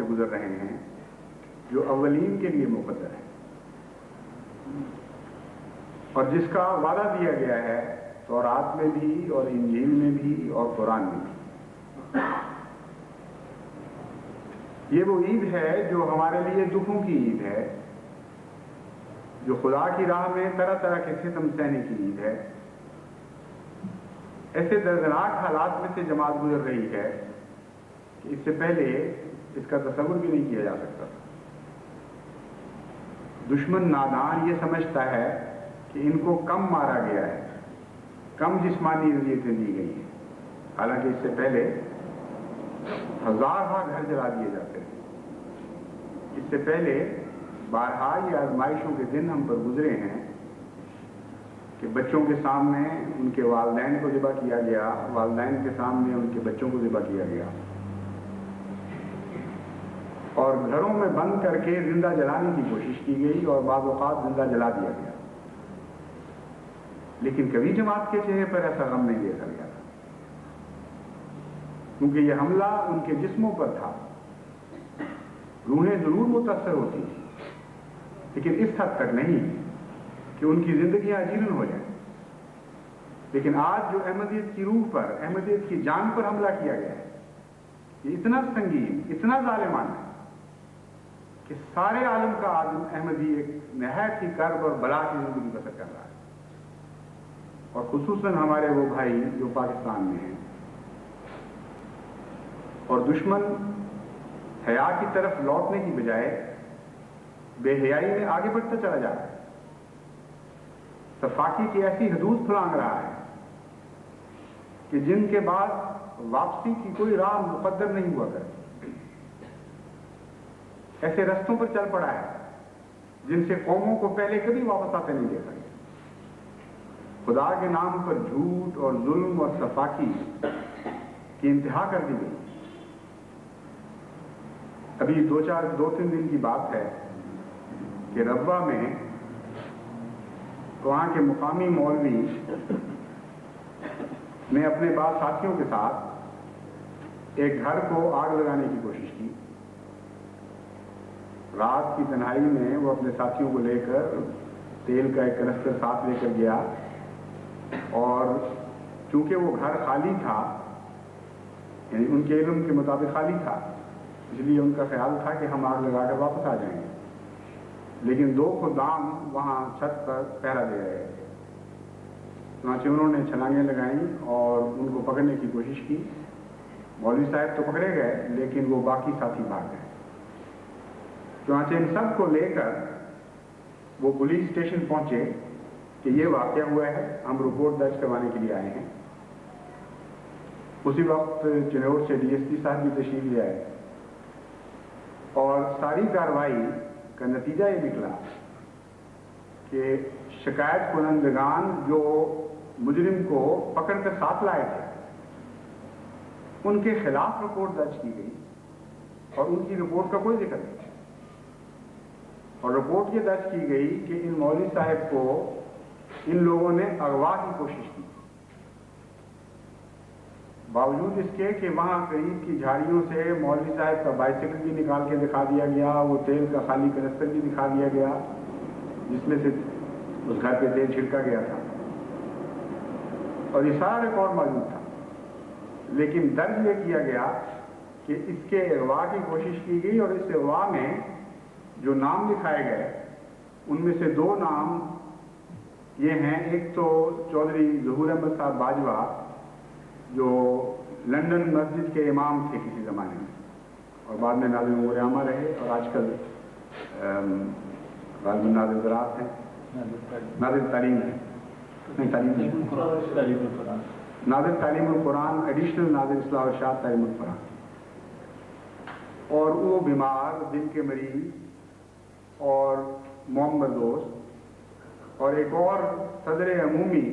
سے گزر رہے ہیں جو اولین کے لیے مقدر ہے، اور جس کا وعدہ دیا گیا ہے تورات میں بھی اور انجیل میں بھی اور قرآن میں بھی۔ یہ وہ عید ہے جو ہمارے لیے دکھوں کی عید ہے، جو خدا کی راہ میں طرح طرح کے ستم سہنے کی عید ہے۔ ایسے دردناک حالات میں سے جماعت گزر رہی ہے کہ اس سے پہلے اس کا تصور بھی نہیں کیا جا سکتا۔ دشمن نادان یہ سمجھتا ہے کہ ان کو کم مارا گیا ہے، کم جسمانی اذیتیں دی گئی ہیں، حالانکہ اس سے پہلے ہزارہ گھر جلا دیے جاتے تھے۔ اس سے پہلے بارہا یہ آزمائشوں کے دن ہم پر گزرے ہیں کہ بچوں کے سامنے ان کے والدین کو ذبح کیا گیا، والدین کے سامنے ان کے بچوں کو ذبح کیا گیا، اور گھروں میں بند کر کے زندہ جلانے کی کوشش کی گئی اور بعض اوقات زندہ جلا دیا گیا۔ لیکن کبھی جماعت کے چہرے پر ایسا غم نہیں دیکھا گیا تھا، کیونکہ یہ حملہ ان کے جسموں پر تھا۔ روحیں ضرور متاثر ہوتی تھیں، لیکن اس حد تک نہیں کہ ان کی زندگیاں جیرن ہو جائیں۔ لیکن آج جو احمدیت کی روح پر، احمدیت کی جان پر حملہ کیا گیا ہے، یہ اتنا سنگین، اتنا ظالمانہ ہے کہ سارے عالم کا آدم احمدی ایک نہایت ہی کرب اور بلا کی زندگی بسر کر رہا ہے، اور خصوصاً ہمارے وہ بھائی جو پاکستان میں ہیں۔ اور دشمن حیا کی طرف لوٹنے کی بجائے بے حیائی میں آگے بڑھتا چلا جا رہا ہے، صفاقی کی ایسی حدود پھلانگ رہا ہے کہ جن کے بعد واپسی کی کوئی راہ مقدر نہیں ہوا کرتی۔ ایسے رستوں پر چل پڑا ہے جن سے قوموں کو پہلے کبھی واپس آتے نہیں دیکھا گیا۔ خدا کے نام پر جھوٹ اور ظلم اور صفاقی کی انتہا کر دی گئی۔ ابھی دو تین دن کی بات ہے کہ ربوہ میں وہاں کے مقامی مولوی نے اپنے بعض ساتھیوں کے ساتھ ایک گھر کو آگ لگانے کی کوشش کی۔ رات کی تنہائی میں وہ اپنے ساتھیوں کو لے کر تیل کا ایک کنستر ساتھ لے کر گیا، اور چونکہ وہ گھر خالی تھا، یعنی ان کے علم کے مطابق خالی تھا، اس لیے ان کا خیال تھا کہ ہم آگ لگا کر واپس آ جائیں گے۔ لیکن دو خدام وہاں چھت پر پہرا دے رہے تھے، چنانچہ انہوں نے چھلانگیں لگائیں اور ان کو پکڑنے کی کوشش کی۔ مولوی صاحب تو پکڑے گئے، لیکن وہ باقی ساتھی بھاگ گئے۔ چنانچہ ان سب کو لے کر وہ پولیس اسٹیشن پہنچے کہ یہ واقعہ ہوا ہے، ہم رپورٹ درج کروانے کے لیے آئے ہیں۔ اسی وقت چنور سے ڈی ایس پی صاحب بھی تشریف لے آئے، اور ساری کارروائی کا نتیجہ یہ نکلا کہ شکایت کنندگان جو مجرم کو پکڑ کر ساتھ لائے تھے، ان کے خلاف رپورٹ درج کی گئی، اور ان کی رپورٹ کا کوئی ذکر نہیں، اور رپورٹ یہ درج کی گئی کہ ان مولوی صاحب کو ان لوگوں نے اغوا کی کوشش کی، باوجود اس کے کہ وہاں قریب کی جھاڑیوں سے مولوی صاحب کا بائیسیکل بھی نکال کے دکھا دیا گیا، وہ تیل کا خالی کنستر بھی دکھا دیا گیا جس میں سے اس گھر پہ تیل چھڑکا گیا تھا، اور یہ سارا ریکارڈ موجود تھا۔ لیکن درج یہ کیا گیا کہ اس کے اغوا کی کوشش کی گئی، اور اس اغوا میں جو نام لکھائے گئے ان میں سے دو نام یہ ہیں، ایک تو چودھری ظہور احمد صاحب باجوہ جو لندن مسجد کے امام تھے کسی زمانے میں، اور بعد میں ناظم امور عامہ رہے، اور آج کل غالباً ناظم زراعت ہیں، ناظم تعلیم ہے، نہیں ناظم تعلیم القرآن، ایڈیشنل ناظم اصلاح و ارشاد تعلیم القرآن، اور وہ بیمار، دل کے مریض اور محمد دوست، اور ایک اور صدر عمومی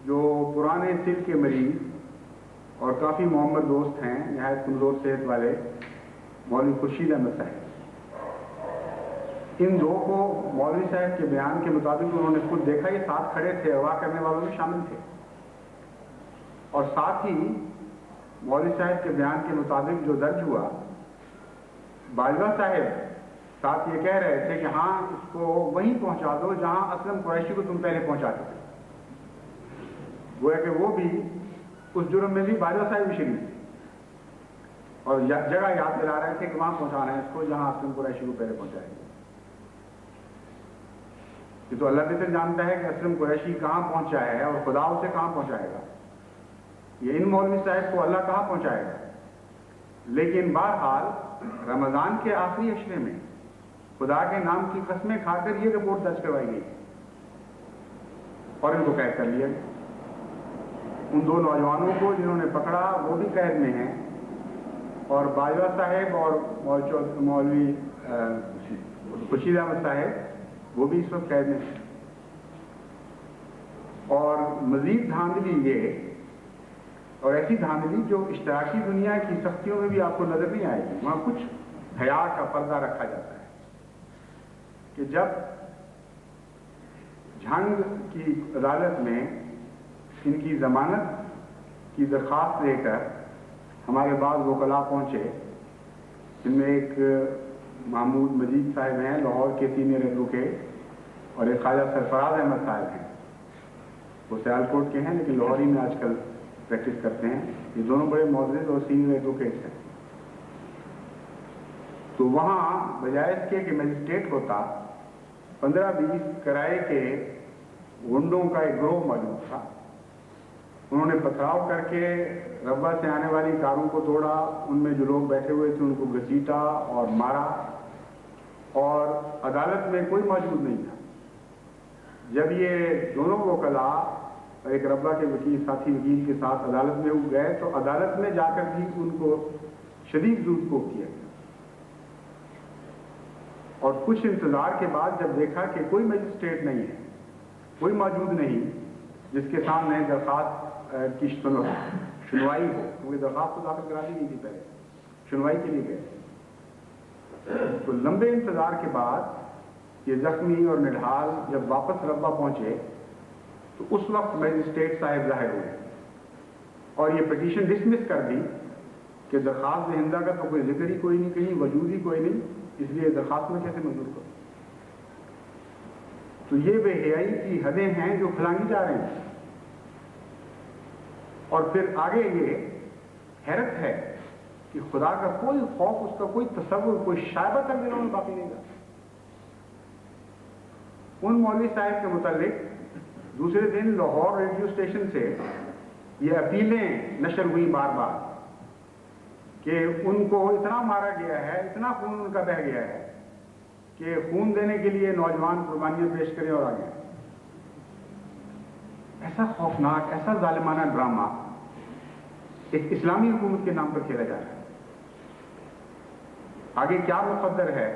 جو پرانے دل کے مریض اور کافی محمد دوست ہیں، نہایت کمزور صحت والے، مولوی خورشید احمد صاحب۔ ان دو کو مولوی صاحب کے بیان کے مطابق انہوں نے خود دیکھا، یہ ساتھ کھڑے تھے، اغوا کرنے والوں میں شامل تھے، اور ساتھ ہی مولوی صاحب کے بیان کے مطابق جو درج ہوا बाजवा साहब साथ ये कह रहे थे कि हाँ इसको वहीं पहुंचा दो जहां असलम कुरैशी को तुम पहले पहुंचा चुके। वो है कि वो भी उस जुर्म में भी बाजवा साहब भी शरीक थे और जगह याद दिला रहे थे कि वहां पहुंचाना है इसको जहां असलम कुरैशी को पहले पहुंचाएंगे। ये तो अल्लाह बेहतर जानता है कि असलम कुरैशी कहां पहुंचा है और खुदा उसे कहां पहुंचाएगा। ये इन मौलवी साहब को अल्लाह कहां पहुंचाएगा। लेकिन बहरहाल रमजान के आखिरी अशरे में खुदा के नाम की कसमें खाकर ये रिपोर्ट दर्ज करवाई गई और इनको कैद कर लिया। उन दो नौजवानों को जिन्होंने पकड़ा वो भी कैद में हैं और बाजवा साहब और मौलवी खुर्शीद अहमद साहब वो भी इस वक्त कैद में हैं। और मजीद धांधली ये और ऐसी धांधली जो इश्तराकी दुनिया की सख्तियों में भी आपको नजर नहीं आएगी। वहां कुछ हया का पर्दा रखा जाता है कि जब झंग की अदालत में इनकी जमानत की दरख्वास्त लेकर हमारे बाद वकला पहुंचे, जिनमें एक महमूद मजीद साहब हैं लाहौर के सीनियर एडवोकेट और एक ख्वाजा सरफराज अहमद साहब हैं, वो सियालकोट के हैं लेकिन लाहौर ही में आजकल प्रैक्टिस करते हैं। ये दोनों बड़े मौजूद और सीनियर एडवोकेट हैं। तो वहां बजाय इसके कि मजिस्ट्रेट होता 15-20 किराए के गुंडों का एक ग्रोह मौजूद था। उन्होंने पथराव करके रब्बा से आने वाली कारों को तोड़ा, उनमें जो लोग बैठे हुए थे उनको घसीटा और मारा और अदालत में कोई मौजूद नहीं था। जब ये दोनों वकला एक रब्बा के वकील साथी वकील के साथ अदालत में गए तो अदालत में जाकर भी उनको शदीद ज़ूज़ किया गया और कुछ इंतजार के बाद जब देखा कि कोई मजिस्ट्रेट नहीं है, कोई मौजूद नहीं जिसके सामने दरख्वास्त की सुनवाई हो, क्योंकि दरख्वास्त तो दाखिल करा दी गई थी पहले, सुनवाई के लिए गए। तो लंबे इंतजार के बाद ये जख्मी और निढाल जब वापस रब्बा पहुंचे तो उस वक्त मजिस्ट्रेट साहब जाहिर हुए और ये पिटीशन डिसमिस कर दी कि दरख्वास्त दहिंदा का तो कोई जिक्र ही कोई नहीं, कहीं वजूद ही कोई नहीं, इसलिए दरख्वास्त में कैसे मंजूर करो। तो ये बेहयाई की हदें हैं जो फैलांगी जा रही हैं। और फिर आगे ये हैरत है कि खुदा का कोई खौफ, उसका कोई तसव्वुर, कोई शायबा तक दिलों में बाकी नहीं रहा। उन मौलवी साहब के मुतालिक दूसरे दिन लाहौर रेडियो स्टेशन से ये अपीलें नशर हुई बार बार कि उनको इतना मारा गया है, इतना खून उनका बह गया है कि खून देने के लिए नौजवान कुर्बानियां पेश करें और आगे। ऐसा खौफनाक, ऐसा जालिमाना ड्रामा एक इस्लामी हुकूमत के नाम पर खेला जा रहा है। आगे क्या मुकद्दर है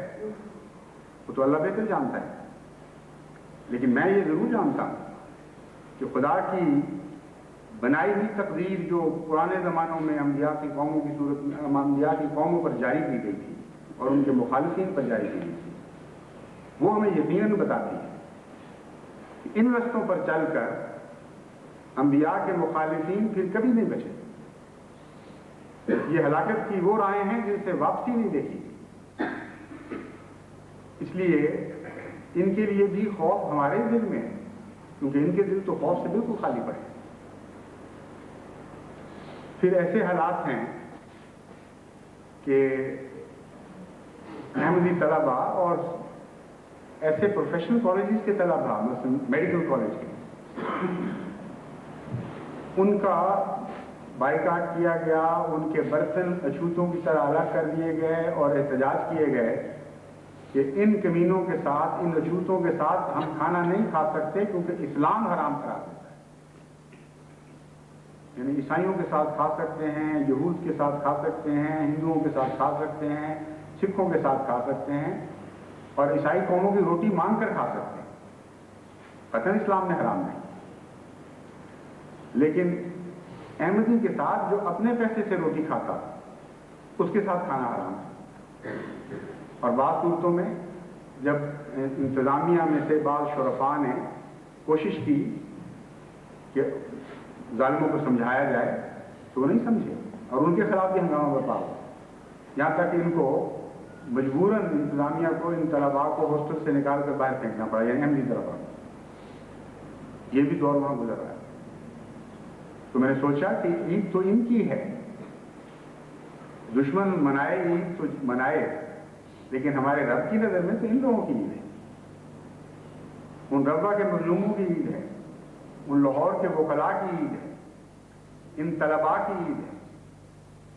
वो तो अल्लाह बेहतर जानता है, लेकिन मैं ये जरूर जानता हूं कि खुदा की बनाई हुई तकदीर जो पुराने ज़मानों में अंबिया की कौमों की सूरत में अंबिया की कौमों पर जारी की गई थी और उनके मुखालिफिन पर जारी की गई थी, वो हमें यकीनन बताती है कि इन रस्तों पर चलकर अंबिया के मुखालिफिन फिर कभी नहीं बचे। ये हलाकत की वो राहें हैं जिनसे वापसी नहीं देखी। इसलिए इनके लिए भी खौफ हमारे दिल में है, क्योंकि इनके दिल तो खौफ से बिल्कुल खाली पड़े। फिर ऐसे हालात हैं कि अहमदी तलबा और ऐसे प्रोफेशनल कॉलेजेस के तलबा, मतलब मेडिकल कॉलेज के, उनका बाइकाट किया गया, उनके बर्तन अछूतों की तरह अलग कर दिए गए और एहतजाज किए गए कि इन कमीनों के साथ, इन अछूतों के साथ हम खाना नहीं खा सकते क्योंकि इस्लाम हराम करार देता है। यानी ईसाइयों के साथ खा सकते हैं, यहूद के साथ खा सकते हैं, हिंदुओं के साथ खा सकते हैं, सिखों के साथ खा सकते हैं और ईसाई कौमों की रोटी मांग कर खा सकते हैं। कतई इस्लाम में हराम नहीं, लेकिन अहमदी के साथ जो अपने पैसे से रोटी खाता उसके साथ खाना हराम है। और बात सूरतों में जब इंतजामिया में से बाद शुरफा ने कोशिश की कि जालिमों को समझाया जाए तो वो नहीं समझे और उनके खिलाफ भी हंगामा बरपा हुआ, यहाँ तक कि इनको मजबूरन इंतजामिया को इन तलबा को हॉस्टल से निकाल कर बाहर फेंकना पड़ा, यानी अहमदी तलबा। ये भी दौर वहां गुजर रहा है। तो मैंने सोचा कि ईद तो इनकी है, दुश्मन मनाए ईद तो मनाए, लेकिन हमारे रब की नजर में तो इन लोगों की ईद है, उन रब्बा के मजलूमों की ईद है, उन लाहौर के वकला की ईद है, इन तलबा की ईद है,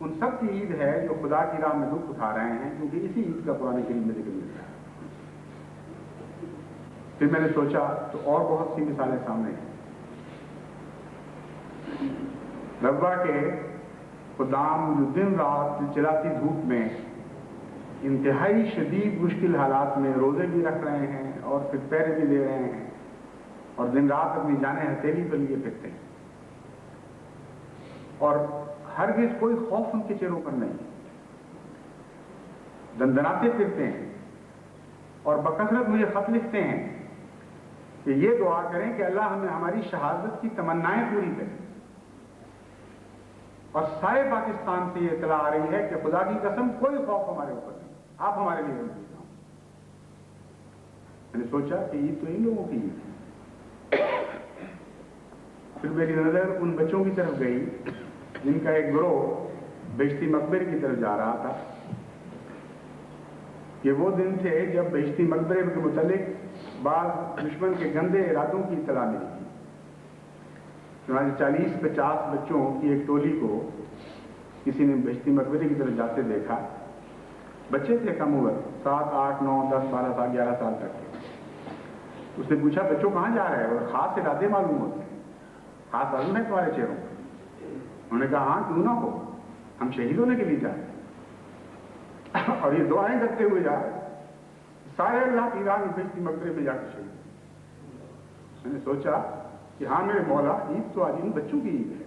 उन सब की ईद है जो खुदा की राह में दुख उठा रहे हैं, क्योंकि इसी ईद का कुरान करीम में जिक्र मिलता है। फिर मैंने सोचा तो और बहुत सी मिसालें सामने हैं। रब्बा के खुदाम जो दिन रात चिलचिलाती धूप में इंतहाई शदीद मुश्किल हालात में रोजे भी रख रहे हैं और फिर पैरे भी दे रहे हैं और दिन रात अपनी जानें हथेली पर लिए फिरते हैं, और हरगिज कोई खौफ उनके चेहरों पर नहीं, दंदनाते फिरते हैं और बकसरत मुझे खत लिखते हैं कि ये दुआ करें कि अल्लाह हमें हमारी शहादत की तमन्नाएं पूरी करे। और सारे पाकिस्तान से ये इतला आ रही है कि खुदा की कसम कोई खौफ हमारे ऊपर नहीं, आप हमारे लिए रहे। मैंने सोचा कि ईद तो इन लोगों की ईद है। फिर मेरी नजर उन बच्चों की तरफ गई जिनका एक गिरोह बेश्ती मकबरे की तरफ जा रहा था। ये वो दिन थे जब बेश्ती मकबरे के मुतालिक बाज दुश्मन के गंदे इरादों की इतला मिली थी। 40-50 बच्चों की एक टोली को किसी ने बेश्ती मकबरे की तरफ जाते देखा। बच्चे थे कम उम्र, 7, 8, 9, 10, 12 साल, 11 साल तक के। उसने पूछा, बच्चों कहाँ जा रहे हैं? और खास इरादे मालूम होते हैं, खास आजम है तुम्हारे चेहरों पर। उन्होंने कहा, हाँ क्यों ना हो, हम शहीद होने के लिए जा रहे हैं और ये दुआएं करते हुए जा रहे हैं, सारे अल्लाह की राह में बेश्ती मकबरे में जाकर शहीद। मैंने सोचा कि हाँ मेरे मौला, ईद तो आज इन बच्चों की ईद है।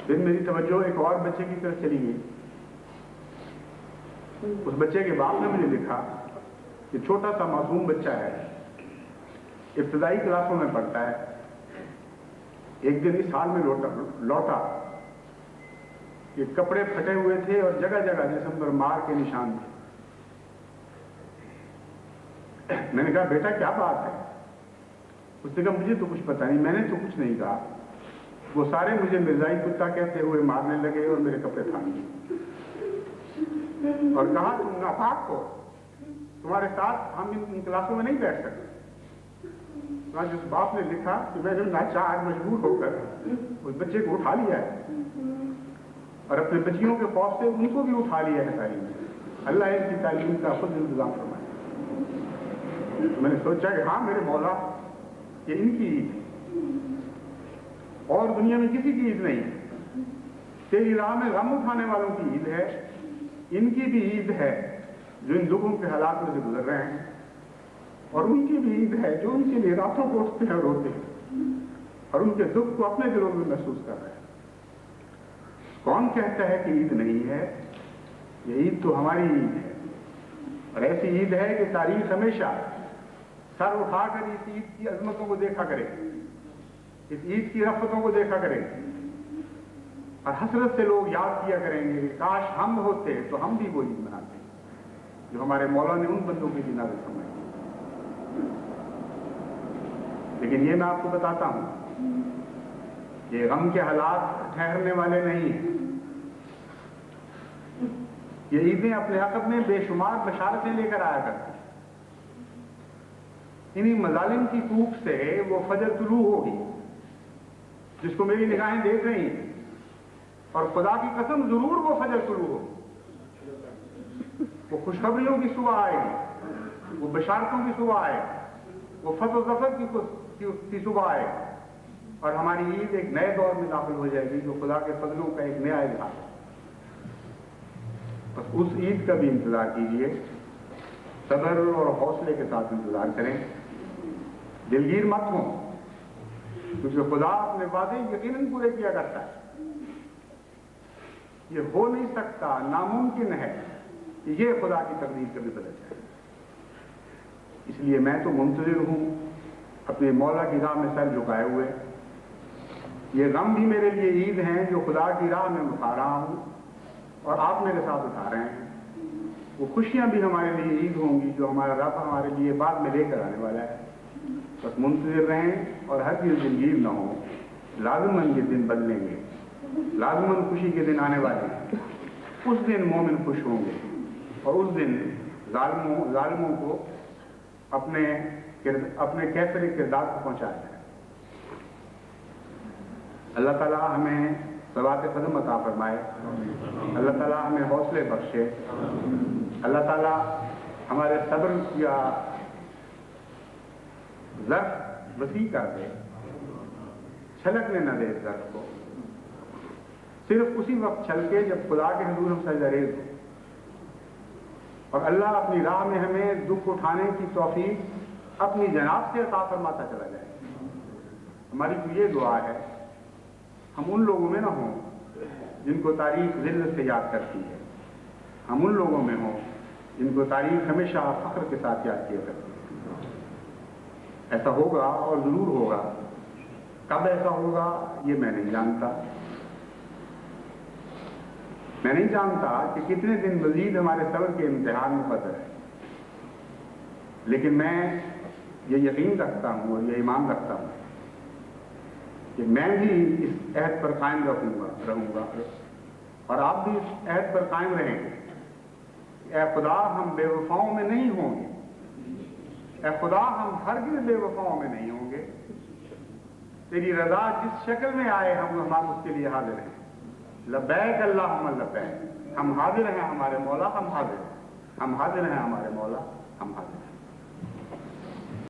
फिर मेरी तवज्जो एक और बच्चे की तरफ चली गई। उस बच्चे के बाप ने मुझे लिखा कि छोटा सा मासूम बच्चा है, इब्तदाई क्लासों में पढ़ता है। एक दिन इस हाल में लौटा कि कपड़े फटे हुए थे और जगह जगह जिस्म पर मार के निशान थे। मैंने कहा, बेटा क्या बात है? उसने कहा, मुझे तो कुछ पता नहीं, मैंने तो कुछ नहीं कहा। वो सारे मुझे मिर्जाई कुत्ता कहते हुए मारने लगे और मेरे कपड़े फाड़ दिए और कहा, तुम नापाक हो, तुम्हारे साथ हम इन क्लासों में नहीं बैठ सकते। जिस बाप ने लिखा कि मैंने नाचार मजबूर होकर उस बच्चे को उठा लिया है और अपने बच्चियों के खौफ से उनको भी उठा लिया है तालीम। अल्लाह इनकी तालीम का खुद इंतजाम फरमाए। तो मैंने सोचा कि हाँ मेरे मौला, ये इनकी ईद है और दुनिया में किसी की ईद नहीं है। तेरी राह में गम उठाने वालों की ईद है, इनकी भी ईद है जो इन दुखों के हालात में से गुजर रहे हैं, और उनकी भी ईद है जो उनके लिए रातों को उठते हैं और रोते हैं और उनके दुख को अपने दिलों में महसूस कर रहे हैं। कौन कहता है कि ईद नहीं है? ये ईद तो हमारी ईद है, और ऐसी ईद है कि तारीख हमेशा सर उठाकर इस ईद की अजमतों को देखा करे, इस ईद की रफ़तों को देखा करे, और हसरत से लोग याद किया करेंगे, काश हम होते तो हम भी वो ईद मनाते जो हमारे मौला ने उन बंदों की नाज़िल फरमाई। लेकिन ये मैं आपको बताता हूं, ये गम के हालात ठहरने वाले नहीं हैं। ये ईदें अपने अक़ब में बेशुमार बशारतें लेकर आया करती। इन्हीं मजालिम की कूप से वो फजर तुलू होगी जिसको मेरी निगाहें देख रही हैं, और खुदा की कसम जरूर वो फजर तुलू हो। वो खुशखबरियों की सुबह आएगी, वो बशारतों की सुबह आएगी, वो फज़ल ज़फ़र की सुबह आएगी, और हमारी ईद एक नए दौर में दाखिल हो जाएगी जो खुदा के फजलों का एक नया इजहार है। बस उस ईद का भी इंतजार कीजिए, सब्र और हौसले के साथ इंतजार करें, दिलगीर मत हो, क्योंकि खुदा अपने वादे यकीनन पूरे किया करता है। ये हो नहीं सकता, नामुमकिन है कि ये खुदा की तकदीर कभी बदल जाए। इसलिए मैं तो मुंतज़िर हूं अपने मौला की राह में सर झुकाए हुए। ये गम भी मेरे लिए ईद हैं जो खुदा की राह में उठा रहा हूं और आप मेरे साथ उठा रहे हैं। وہ خوشیاں بھی ہمارے لیے عید ہوں گی جو ہمارا رب ہمارے لیے بعد میں لے کر آنے والا ہے. بس منتظر رہیں اور ہر چیز دلگیر نہ ہو. لازماً یہ دن بدلیں گے, لازماً خوشی کے دن آنے والے ہیں. اس دن مومن خوش ہوں گے اور اس دن ظالموں کو اپنے کیسر کردار کو پہنچایا جائے. اللہ تعالیٰ ہمیں ثبات قدم عطا فرمائے, اللہ تعالیٰ ہمیں حوصلے بخشے, اللہ تعالیٰ ہمارے صبر یا ظرف وسیع کر دے, چھلکنے نہ دے اس ظرف کو. صرف اسی وقت چھلکے جب خدا کے حضور ہم سجدہ ریز ہوں, اور اللہ اپنی راہ میں ہمیں دکھ اٹھانے کی توفیق اپنی جناب سے عطا فرماتا چلا جائے. ہماری تو یہ دعا ہے ہم ان لوگوں میں نہ ہوں جن کو تاریخ ذلت سے یاد کرتی ہے, ہم ان لوگوں میں ہوں جن کو تاریخ ہمیشہ فخر کے ساتھ یاد کیا کرتی ہے. ایسا ہوگا اور ضرور ہوگا. کب ایسا ہوگا یہ میں نہیں جانتا. میں نہیں جانتا کہ کتنے دن مزید ہمارے صبر کے امتحان مقدر ہے, لیکن میں یہ یقین رکھتا ہوں اور یہ ایمان رکھتا ہوں کہ میں بھی اس عہد پر قائم رہوں گا اور آپ بھی اس عہد پر قائم رہیں گے. اے خدا ہم بے وفاؤں میں نہیں ہوں گے, اے خدا ہم ہرگز بے وفاؤں میں نہیں ہوں گے. تیری رضا جس شکل میں آئے ہم اس کے لیے حاضر ہیں. لبیک اللہم لبیک, ہم حاضر ہیں ہمارے مولا, ہم حاضر ہیں, ہم حاضر ہیں ہمارے مولا, ہم حاضر ہیں.